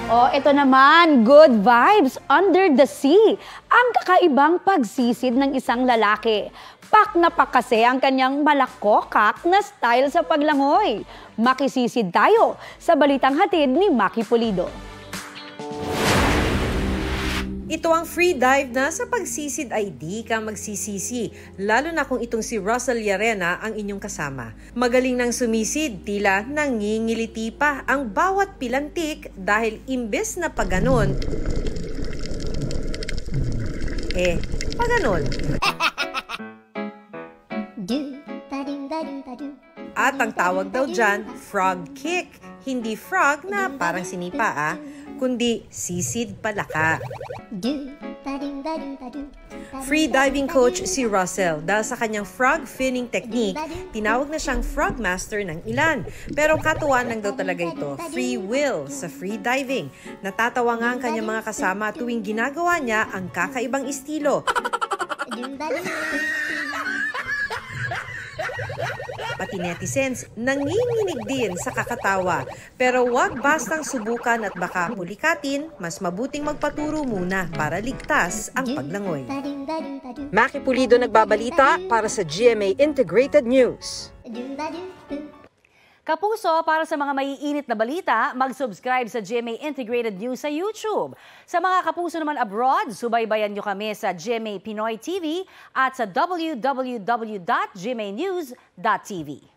Oh, ito naman, good vibes under the sea. Ang kakaibang pagsisid ng isang lalaki. Pak na pak kasi ang kanyang malakokak na style sa paglangoy. Makisisid tayo sa balitang hatid ni Maki Pulido. Ito ang free dive na sa pagsisid ay di ka magsisisi, lalo na kung itong si Russell Llarena ang inyong kasama. Magaling nang sumisid, tila nangingiliti pa ang bawat pilantik dahil imbes na paganon, paganon. At ang tawag daw dyan, frog kick. Hindi frog na parang sinipa kundi sisid palaka. Free diving coach si Russell. Dahil sa kanyang frog finning technique, tinawag na siyang frog master ng ilan. Pero katuwaan lang daw talaga ito, free will sa free diving. Natatawa nga ang kanyang mga kasama tuwing ginagawa niya ang kakaibang estilo. Pati netizens nanginginig din sa kakatawa. Pero wag bastang subukan at baka pulikatin, mas mabuting magpaturo muna para ligtas ang paglangoy. Maki Pulido nagbabalita para sa GMA Integrated News. Kapuso, para sa mga maiinit na balita, mag-subscribe sa GMA Integrated News sa YouTube. Sa mga kapuso naman abroad, subaybayan nyo kami sa GMA Pinoy TV at sa www.gmanews.tv.